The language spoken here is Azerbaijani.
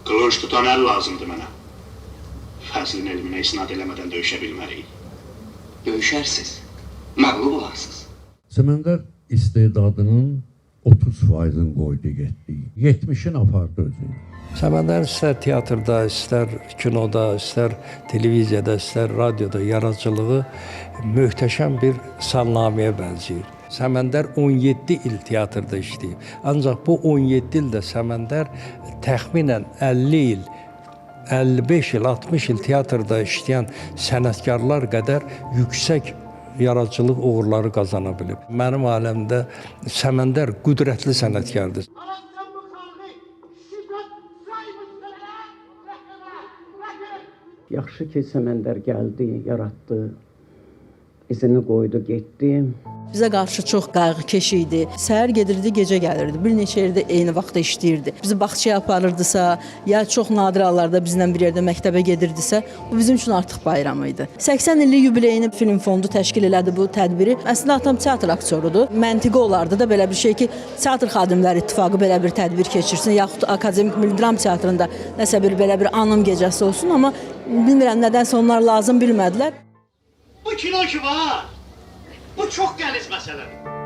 Qılınc tutan əl lazımdır mənə. Fəzlin elminə isnad eləmədən döyüşə bilməliyik. Döyüşərsiniz, məğlub olarsınız. Səməndər istedadının 30%-ını qoydu getdi. 70'in apardı özü. Səməndər istər teatrda, istər kinoda, istər televiziyada, istər radioda yaradıcılığı möhtəşəm bir salnaməyə bənzəyir. Səməndər 17 il teatrda işləyib. Ancaq bu 17 ildə Səməndər təxminən 50 il, 55 il, 60 il teatrda işləyən sənətkarlar qədər yüksək yaradıcılıq uğurları qazana bilib. Mənim aləmdə Səməndər qüdrətli sənətkardır. Yaxşı ki, Səməndər gəldi, yaratdı, izini qoydu, getdi. Bizə qarşı çox qayğıkeş idi. Səhər gedirdi, gecə gəlirdi. Bir neçə yerdə eyni vaxtda işləyirdi. Bizi bağçaya aparırdısa, ya çox nadir hallarda bizlə bir yerdə məktəbə gedirdisə, bu bizim üçün artıq bayram idi. 80 illik yubileyini Film Fondu təşkil elədi bu tədbiri. Əslində atam teatr aktyorudur. Məntiqi olardı da belə bir şey ki, Teatr Xadimləri İttifaqı belə bir tədbir keçirsin, yaxud Akademik Milli Dram Teatrında nəsə bir belə bir anım gecəsi olsun, amma bilmirəm nədənsə onlar lazım bilmədilər. Bu kino ki var, bu çox qəliz məsələdir.